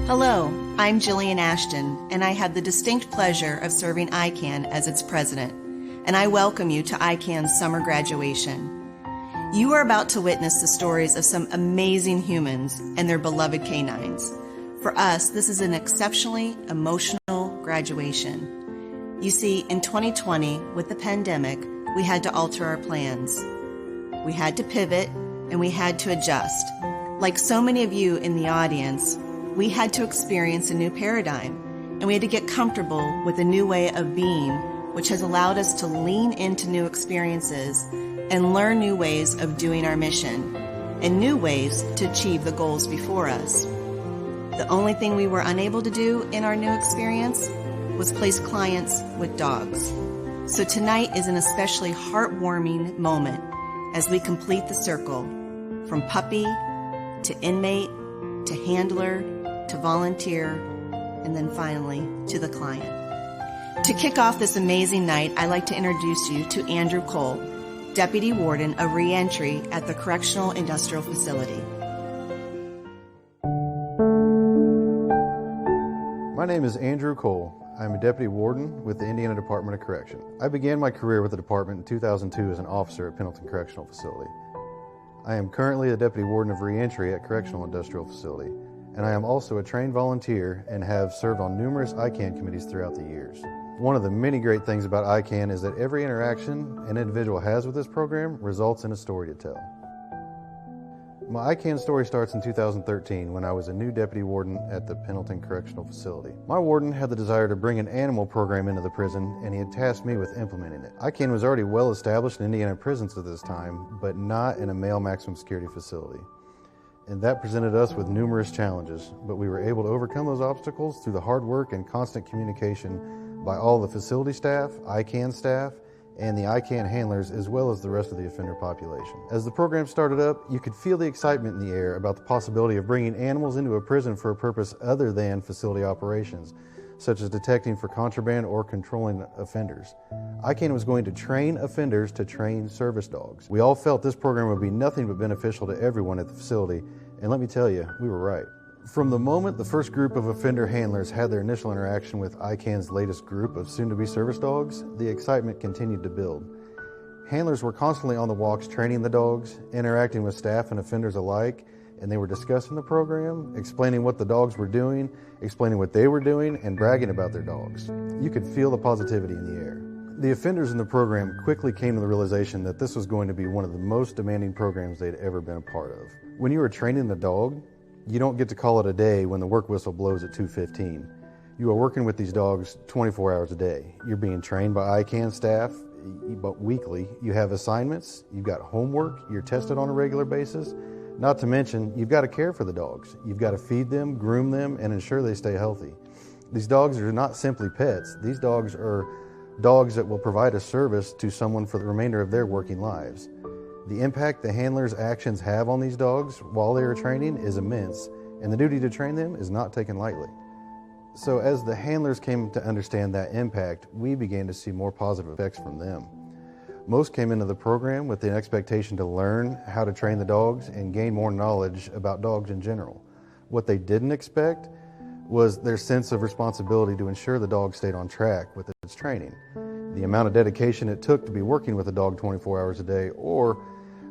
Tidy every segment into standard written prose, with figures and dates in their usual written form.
Hello, I'm Jillian Ashton, and I had the distinct pleasure of serving ICAN as its president, and I welcome you to ICAN's summer graduation. You are about to witness the stories of some amazing humans and their beloved canines. For us, this is an exceptionally emotional graduation. You see, in 2020, with the pandemic, we had to alter our plans. We had to pivot, and we had to adjust. Like so many of you in the audience, we had to experience a new paradigm, and we had to get comfortable with a new way of being, which has allowed us to lean into new experiences and learn new ways of doing our mission and new ways to achieve the goals before us. The only thing we were unable to do in our new experience was place clients with dogs. So tonight is an especially heartwarming moment as we complete the circle from puppy to inmate to handler to volunteer, and then finally to the client. To kick off this amazing night, I'd like to introduce you to Andrew Cole, Deputy Warden of Reentry at the Correctional Industrial Facility. My name is Andrew Cole. I'm a Deputy Warden with the Indiana Department of Correction. I began my career with the department in 2002 as an officer at Pendleton Correctional Facility. I am currently a Deputy Warden of Reentry at Correctional Industrial Facility, and I am also a trained volunteer and have served on numerous ICAN committees throughout the years. One of the many great things about ICAN is that every interaction an individual has with this program results in a story to tell. My ICAN story starts in 2013 when I was a new Deputy Warden at the Pendleton Correctional Facility. My warden had the desire to bring an animal program into the prison, and he had tasked me with implementing it. ICAN was already well established in Indiana prisons at this time, but not in a male maximum security facility. And that presented us with numerous challenges, but we were able to overcome those obstacles through the hard work and constant communication by all the facility staff, ICAN staff, and the ICAN handlers, as well as the rest of the offender population. As the program started up, you could feel the excitement in the air about the possibility of bringing animals into a prison for a purpose other than facility operations, such as detecting for contraband or controlling offenders. ICAN was going to train offenders to train service dogs. We all felt this program would be nothing but beneficial to everyone at the facility, and let me tell you, we were right. From the moment the first group of offender handlers had their initial interaction with ICAN's latest group of soon-to-be service dogs, the excitement continued to build. Handlers were constantly on the walks training the dogs, interacting with staff and offenders alike, and they were discussing the program, explaining what the dogs were doing, explaining what they were doing, and bragging about their dogs. You could feel the positivity in the air. The offenders in the program quickly came to the realization that this was going to be one of the most demanding programs they'd ever been a part of. When you are training the dog, you don't get to call it a day when the work whistle blows at 2:15. You are working with these dogs 24 hours a day. You're being trained by ICAN staff, but weekly. You have assignments, you've got homework, you're tested on a regular basis. Not to mention, you've got to care for the dogs. You've got to feed them, groom them, and ensure they stay healthy. These dogs are not simply pets. These dogs are dogs that will provide a service to someone for the remainder of their working lives. The impact the handlers' actions have on these dogs while they are training is immense, and the duty to train them is not taken lightly. So as the handlers came to understand that impact, we began to see more positive effects from them. Most came into the program with the expectation to learn how to train the dogs and gain more knowledge about dogs in general. What they didn't expect was their sense of responsibility to ensure the dog stayed on track with its training, the amount of dedication it took to be working with a dog 24 hours a day, or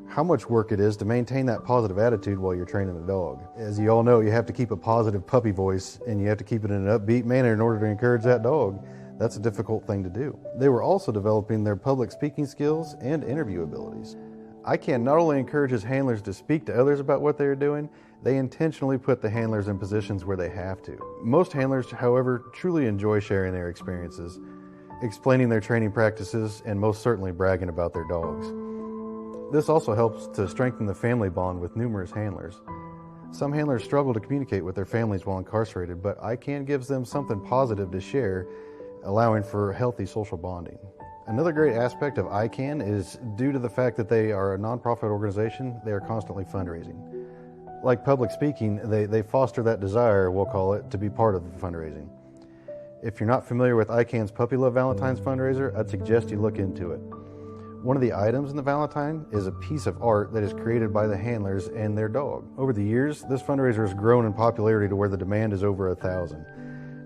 how much work it is to maintain that positive attitude while you're training a dog. As you all know, you have to keep a positive puppy voice, and you have to keep it in an upbeat manner in order to encourage that dog. That's a difficult thing to do. They were also developing their public speaking skills and interview abilities. ICAN not only encourages handlers to speak to others about what they are doing, they intentionally put the handlers in positions where they have to. Most handlers, however, truly enjoy sharing their experiences, explaining their training practices, and most certainly bragging about their dogs. This also helps to strengthen the family bond with numerous handlers. Some handlers struggle to communicate with their families while incarcerated, but ICAN gives them something positive to share, allowing for healthy social bonding. Another great aspect of ICAN is due to the fact that they are a nonprofit organization, they are constantly fundraising. Like public speaking, they foster that desire, we'll call it, to be part of the fundraising. If you're not familiar with ICAN's Puppy Love Valentine's fundraiser, I'd suggest you look into it. One of the items in the Valentine is a piece of art that is created by the handlers and their dog. Over the years, this fundraiser has grown in popularity to where the demand is over 1,000.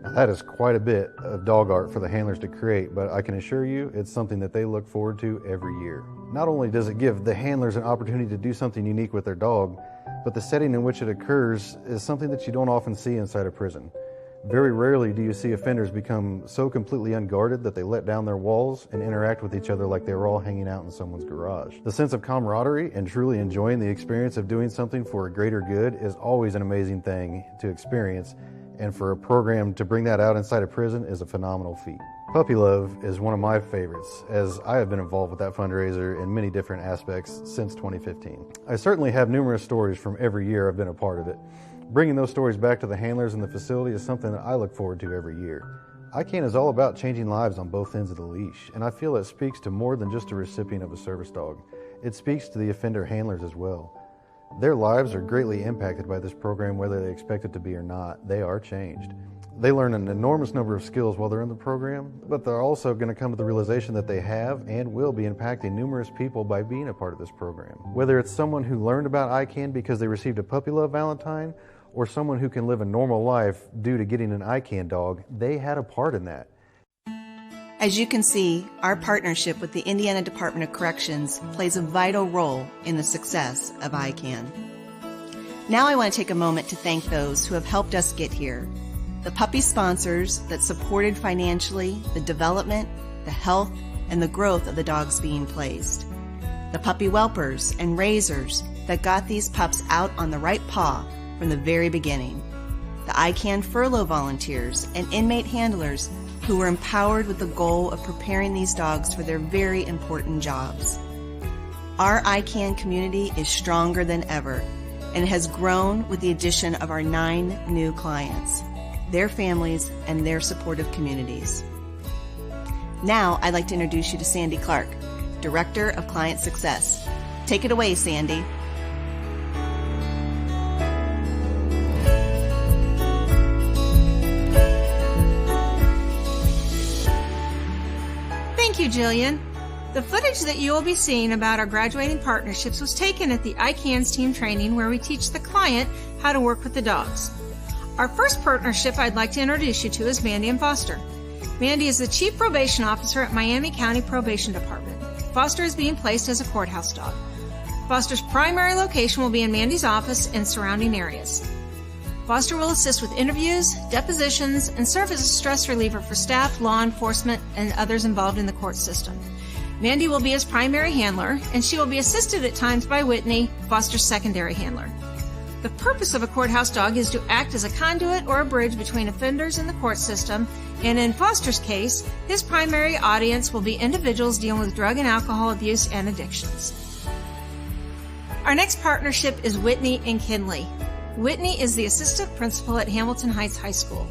Now, that is quite a bit of dog art for the handlers to create, but I can assure you it's something that they look forward to every year. Not only does it give the handlers an opportunity to do something unique with their dog, but the setting in which it occurs is something that you don't often see inside a prison. Very rarely do you see offenders become so completely unguarded that they let down their walls and interact with each other like they were all hanging out in someone's garage. The sense of camaraderie and truly enjoying the experience of doing something for a greater good is always an amazing thing to experience, and for a program to bring that out inside a prison is a phenomenal feat. Puppy Love is one of my favorites, as I have been involved with that fundraiser in many different aspects since 2015. I certainly have numerous stories from every year I've been a part of it. Bringing those stories back to the handlers in the facility is something that I look forward to every year. ICAN is all about changing lives on both ends of the leash, and I feel it speaks to more than just a recipient of a service dog. It speaks to the offender handlers as well. Their lives are greatly impacted by this program, whether they expect it to be or not. They are changed. They learn an enormous number of skills while they're in the program, but they're also going to come to the realization that they have and will be impacting numerous people by being a part of this program. Whether it's someone who learned about ICAN because they received a Puppy Love Valentine, or someone who can live a normal life due to getting an ICAN dog, they had a part in that. As you can see, our partnership with the Indiana Department of Corrections plays a vital role in the success of ICAN. Now I want to take a moment to thank those who have helped us get here. The puppy sponsors that supported financially the development, the health, and the growth of the dogs being placed. The puppy whelpers and raisers that got these pups out on the right paw from the very beginning. The ICAN furlough volunteers and inmate handlers who were empowered with the goal of preparing these dogs for their very important jobs. Our ICAN community is stronger than ever and has grown with the addition of our 9 new clients, their families, and their supportive communities. Now I'd like to introduce you to Sandy Clark, Director of Client Success. Take it away, Sandy. Thank you, Jillian. The footage that you will be seeing about our graduating partnerships was taken at the ICAN's team training, where we teach the client how to work with the dogs. Our first partnership I'd like to introduce you to is Mandy and Foster. Mandy is the Chief Probation Officer at Miami County Probation Department. Foster is being placed as a courthouse dog. Foster's primary location will be in Mandy's office and surrounding areas. Foster will assist with interviews, depositions, and serve as a stress reliever for staff, law enforcement, and others involved in the court system. Mandy will be his primary handler, and she will be assisted at times by Whitney, Foster's secondary handler. The purpose of a courthouse dog is to act as a conduit or a bridge between offenders and the court system, and in Foster's case, his primary audience will be individuals dealing with drug and alcohol abuse and addictions. Our next partnership is Whitney and Kinley. Whitney is the assistant principal at Hamilton Heights High School.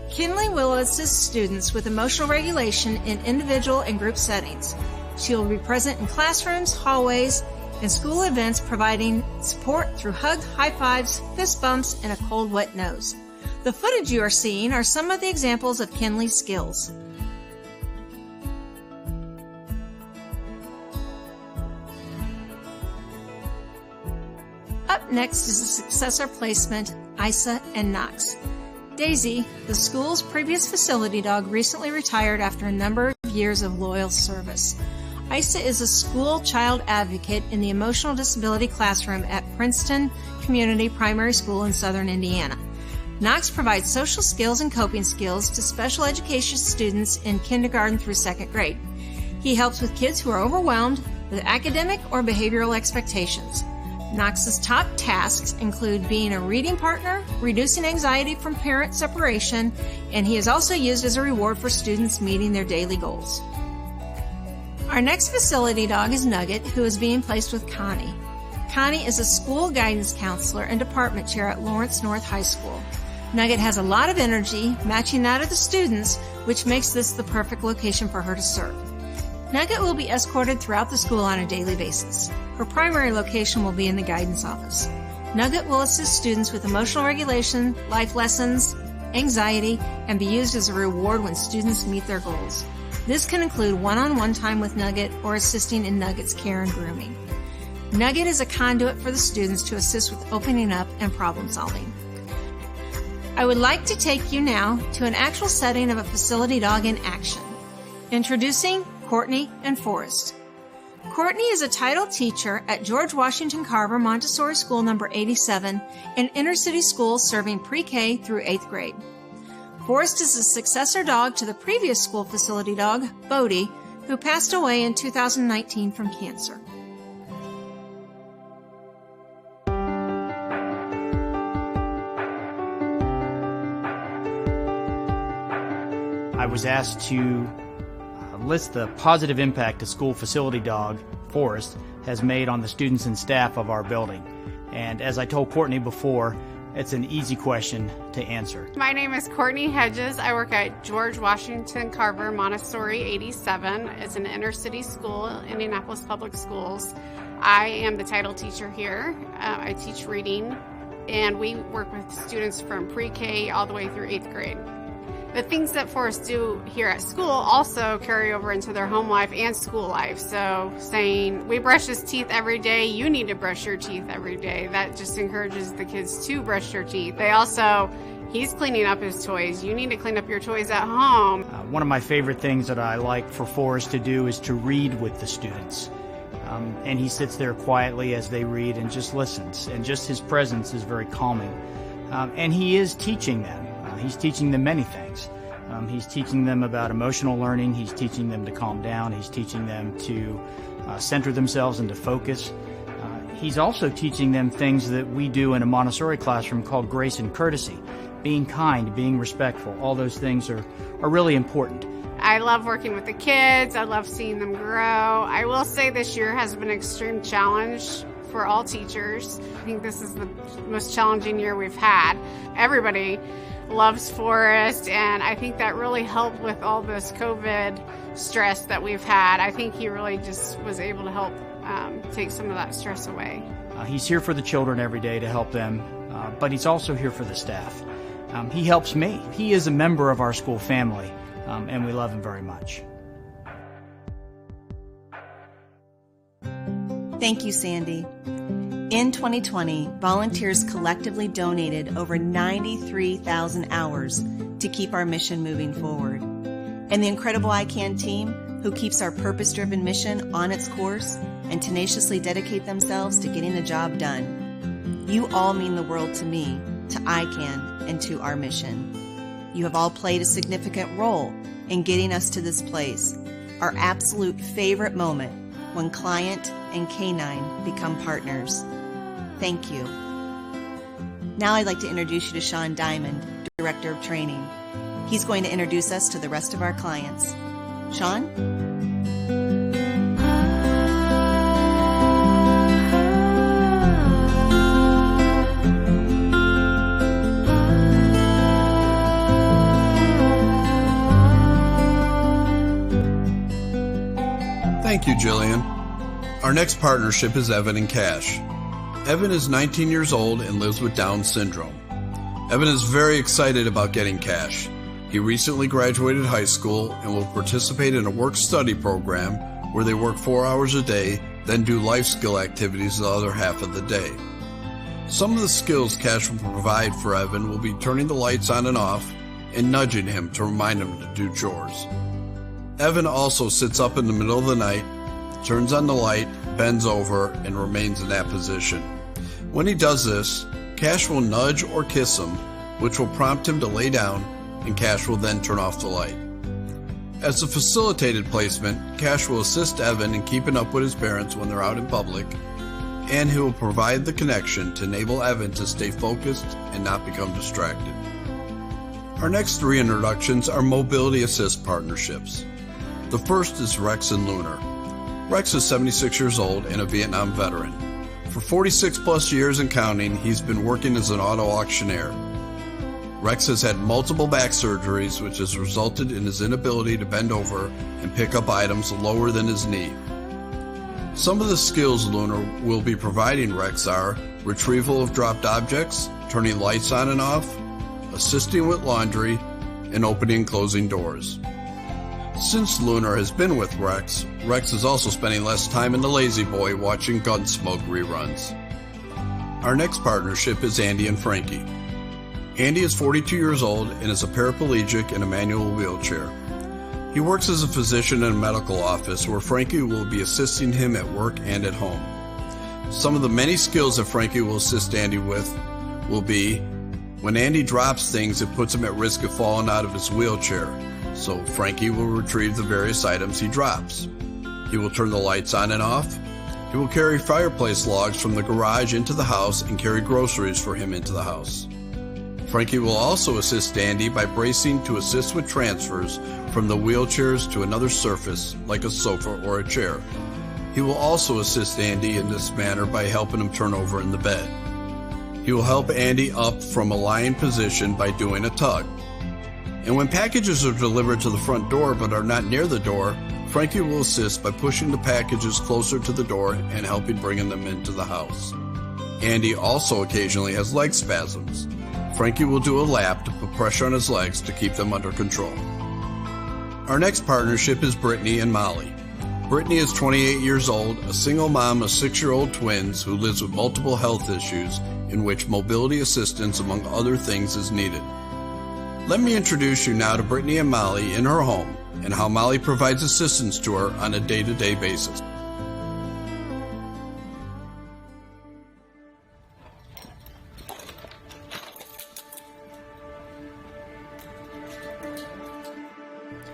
Kinley will assist students with emotional regulation in individual and group settings. She will be present in classrooms, hallways, and school events, providing support through hugs, high fives, fist bumps, and a cold, wet nose. The footage you are seeing are some of the examples of Kinley's skills. Up next is the successor placement, Isa and Knox. Daisy, the school's previous facility dog, recently retired after a number of years of loyal service. Isa is a school child advocate in the emotional disability classroom at Princeton Community Primary School in southern Indiana. Knox provides social skills and coping skills to special education students in kindergarten through 2nd grade. He helps with kids who are overwhelmed with academic or behavioral expectations. Knox's top tasks include being a reading partner, reducing anxiety from parent separation, and he is also used as a reward for students meeting their daily goals. Our next facility dog is Nugget, who is being placed with Connie. Connie is a school guidance counselor and department chair at Lawrence North High School. Nugget has a lot of energy, matching that of the students, which makes this the perfect location for her to serve. Nugget will be escorted throughout the school on a daily basis. Her primary location will be in the guidance office. Nugget will assist students with emotional regulation, life lessons, anxiety, and be used as a reward when students meet their goals. This can include one-on-one time with Nugget or assisting in Nugget's care and grooming. Nugget is a conduit for the students to assist with opening up and problem solving. I would like to take you now to an actual setting of a facility dog in action. Introducing Courtney and Forrest. Courtney is a title teacher at George Washington Carver Montessori School number 87, an inner-city school serving pre-K through 8th grade. Forrest is a successor dog to the previous school facility dog, Bodie, who passed away in 2019 from cancer. I was asked to list the positive impact a school facility dog, Forrest, has made on the students and staff of our building. And as I told Courtney before, it's an easy question to answer. My name is Courtney Hedges. I work at George Washington Carver Montessori 87. It's an inner city school, Indianapolis Public Schools. I am the title teacher here. I teach reading, and we work with students from pre-K all the way through 8th grade. The things that Forrest do here at school also carry over into their home life and school life. So saying, we brush his teeth every day, you need to brush your teeth every day. That just encourages the kids to brush their teeth. They also, he's cleaning up his toys. You need to clean up your toys at home. One of my favorite things that I like for Forrest to do is to read with the students. And he sits there quietly as they read and just listens. And just his presence is very calming. And he is teaching them. He's teaching them many things. He's teaching them about emotional learning. He's teaching them to calm down. He's teaching them to center themselves and to focus. He's also teaching them things that we do in a Montessori classroom called grace and courtesy. Being kind, being respectful, all those things are really important. I love working with the kids. I love seeing them grow. I will say this year has been an extreme challenge for all teachers. I think this is the most challenging year we've had. Everybody loves Forrest, and I think that really helped with all this COVID stress that we've had. I think he really just was able to help take some of that stress away. He's here for the children every day to help them, but he's also here for the staff. He helps me. He is a member of our school family, and we love him very much. Thank you, Sandy. In 2020, volunteers collectively donated over 93,000 hours to keep our mission moving forward. And the incredible ICAN team, who keeps our purpose-driven mission on its course and tenaciously dedicate themselves to getting the job done. You all mean the world to me, to ICAN, and to our mission. You have all played a significant role in getting us to this place, our absolute favorite moment when client and canine become partners. Thank you. Now I'd like to introduce you to Sean Diamond, Director of Training. He's going to introduce us to the rest of our clients. Sean? Thank you, Jillian. Our next partnership is Evan and Cash. Evan is 19 years old and lives with Down syndrome. Evan is very excited about getting Cash. He recently graduated high school and will participate in a work-study program where they work 4 hours a day, then do life skill activities the other half of the day. Some of the skills Cash will provide for Evan will be turning the lights on and off and nudging him to remind him to do chores. Evan also sits up in the middle of the night, turns on the light, bends over, and remains in that position. When he does this, Cash will nudge or kiss him, which will prompt him to lay down, and Cash will then turn off the light. As a facilitated placement, Cash will assist Evan in keeping up with his parents when they're out in public, and he will provide the connection to enable Evan to stay focused and not become distracted. Our next three introductions are mobility assist partnerships. The first is Rex and Lunar. Rex is 76 years old and a Vietnam veteran. For 46 plus years and counting, he's been working as an auto auctioneer. Rex has had multiple back surgeries, which has resulted in his inability to bend over and pick up items lower than his knee. Some of the skills Lunar will be providing Rex are retrieval of dropped objects, turning lights on and off, assisting with laundry, and opening and closing doors. Since Lunar has been with Rex, Rex is also spending less time in the lazy boy watching Gunsmoke reruns. Our next partnership is Andy and Frankie. Andy is 42 years old and is a paraplegic in a manual wheelchair. He works as a physician in a medical office where Frankie will be assisting him at work and at home. Some of the many skills that Frankie will assist Andy with will be, when Andy drops things, it puts him at risk of falling out of his wheelchair, so Frankie will retrieve the various items he drops. He will turn the lights on and off. He will carry fireplace logs from the garage into the house and carry groceries for him into the house. Frankie will also assist Andy by bracing to assist with transfers from the wheelchairs to another surface, like a sofa or a chair. He will also assist Andy in this manner by helping him turn over in the bed. He will help Andy up from a lying position by doing a tug. And when packages are delivered to the front door but are not near the door, Frankie will assist by pushing the packages closer to the door and helping bringing them into the house. Andy also occasionally has leg spasms. Frankie will do a lap to put pressure on his legs to keep them under control. Our next partnership is Brittany and Molly. Brittany is 28 years old, a single mom of 6-year-old twins who lives with multiple health issues in which mobility assistance, among other things, is needed. Let me introduce you now to Brittany and Molly in her home and how Molly provides assistance to her on a day-to-day basis.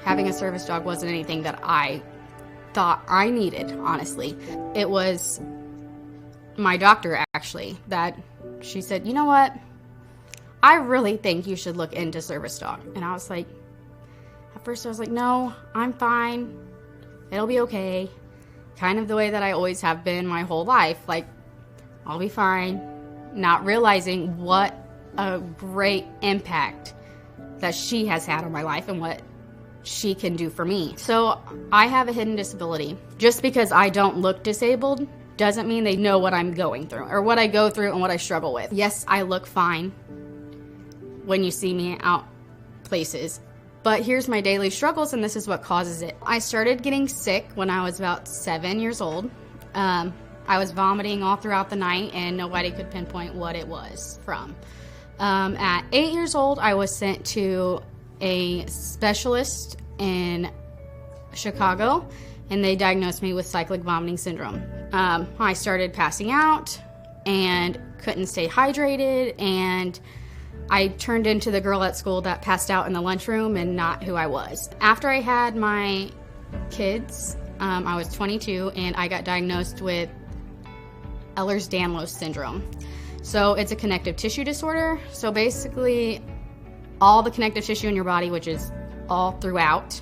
Having a service dog wasn't anything that I thought I needed, honestly. It was my doctor, actually, that she said, you know what? I really think you should look into service dog. And I was like, at first I was like, no, I'm fine. It'll be okay. Kind of the way that I always have been my whole life. Like, I'll be fine. Not realizing what a great impact that she has had on my life and what she can do for me. So I have a hidden disability. Just because I don't look disabled doesn't mean they know what I'm going through or what I go through and what I struggle with. Yes, I look fine when you see me out places, but here's my daily struggles, and this is what causes it. I started getting sick when I was about 7 years old. I was vomiting all throughout the night and nobody could pinpoint what it was from. At 8 years old, I was sent to a specialist in Chicago, and they diagnosed me with cyclic vomiting syndrome. I started passing out and couldn't stay hydrated, and I turned into the girl at school that passed out in the lunchroom and not who I was. After I had my kids, I was 22, and I got diagnosed with Ehlers-Danlos syndrome. So it's a connective tissue disorder. So basically, all the connective tissue in your body, which is all throughout,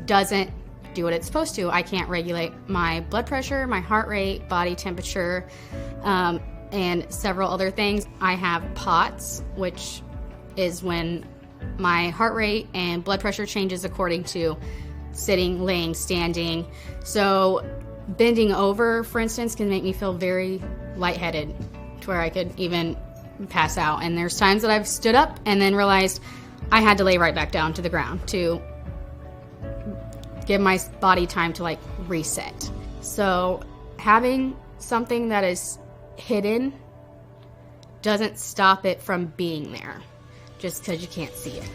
doesn't do what it's supposed to. I can't regulate my blood pressure, my heart rate, body temperature, and several other things. I have POTS, which is when my heart rate and blood pressure changes according to sitting, laying, standing. So bending over, for instance, can make me feel very lightheaded to where I could even pass out. And there's times that I've stood up and then realized I had to lay right back down to the ground to give my body time to like reset. So having something that is hidden doesn't stop it from being there just because you can't see it.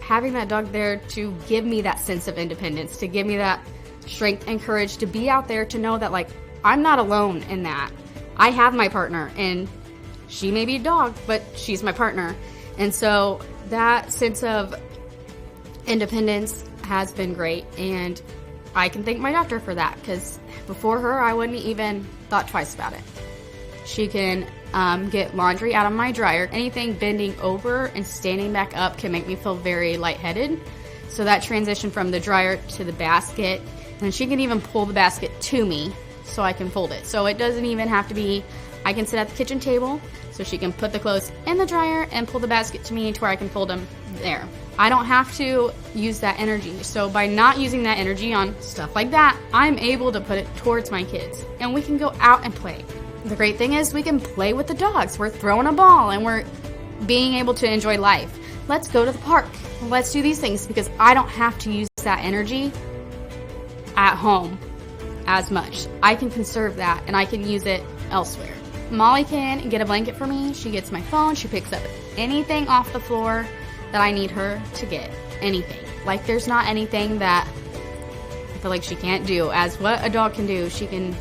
Having that dog there to give me that sense of independence, to give me that strength and courage to be out there, to know that like I'm not alone in that. I have my partner, and she may be a dog, but she's my partner. And so that sense of independence has been great, and I can thank my doctor for that, because before her I wouldn't even thought twice about it. She can get laundry out of my dryer. Anything bending over and standing back up can make me feel very lightheaded. So that transition from the dryer to the basket, and she can even pull the basket to me so I can fold it. So it doesn't even have to be, I can sit at the kitchen table so she can put the clothes in the dryer and pull the basket to me to where I can fold them there. I don't have to use that energy. So by not using that energy on stuff like that, I'm able to put it towards my kids, and we can go out and play. The great thing is we can play with the dogs. We're throwing a ball and we're being able to enjoy life. let's go to the park. Let's do these things, because I don't have to use that energy at home as much. I can conserve that and I can use it elsewhere. Molly can get a blanket for me. She gets my phone. She picks up anything off the floor that I need her to get. Anything. Like, there's not anything that I feel like she can't do. As what a dog can do, she can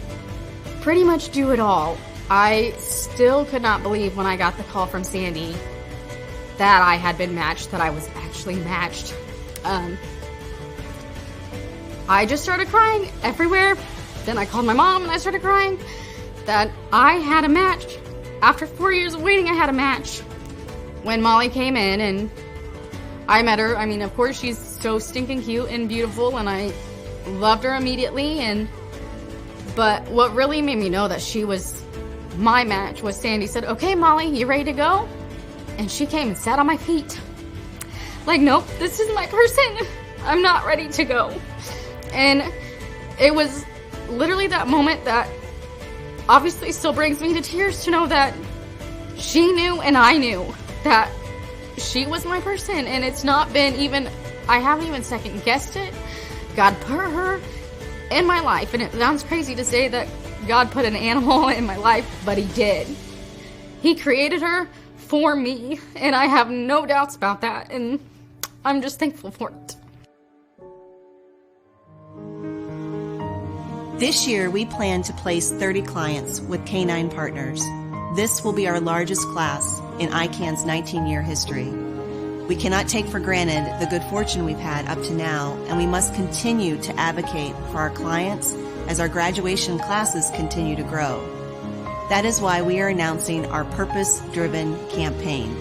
pretty much do it all. I still could not believe when I got the call from Sandy that I had been matched, that I was actually matched. I just started crying everywhere. Then I called my mom and I started crying that I had a match. After 4 years of waiting, I had a match. When Molly came in and I met her, I mean, of course, she's so stinking cute and beautiful, and I loved her immediately. But what really made me know that she was my match was Sandy said, "Okay, Molly, you ready to go?" And she came and sat on my feet. Like, nope, this is my person. I'm not ready to go. And it was literally that moment that obviously still brings me to tears to know that she knew and I knew that she was my person. And it's not been even, I haven't even second guessed it. God put her in my life. And it sounds crazy to say that God put an animal in my life, but he did. He created her for me, and I have no doubts about that, and I'm just thankful for it. This year, we plan to place 30 clients with Canine Partners. This will be our largest class in ICAN's 19-year history. We cannot take for granted the good fortune we've had up to now, and we must continue to advocate for our clients as our graduation classes continue to grow. That is why we are announcing our purpose-driven campaign.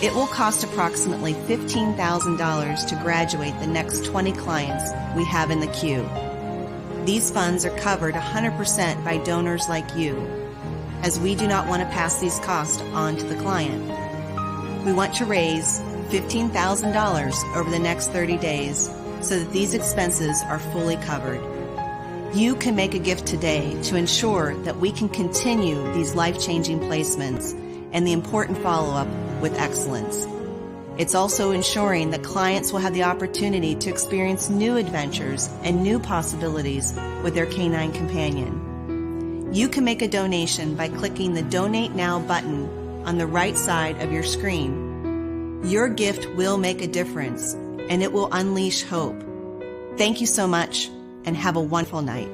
It will cost approximately $15,000 to graduate the next 20 clients we have in the queue. These funds are covered 100% by donors like you, as we do not want to pass these costs on to the client. We want to raise $15,000 over the next 30 days so that these expenses are fully covered. You can make a gift today to ensure that we can continue these life-changing placements and the important follow-up with excellence. It's also ensuring that clients will have the opportunity to experience new adventures and new possibilities with their canine companion. You can make a donation by clicking the Donate Now button on the right side of your screen. Your gift will make a difference, and it will unleash hope. Thank you so much, and have a wonderful night.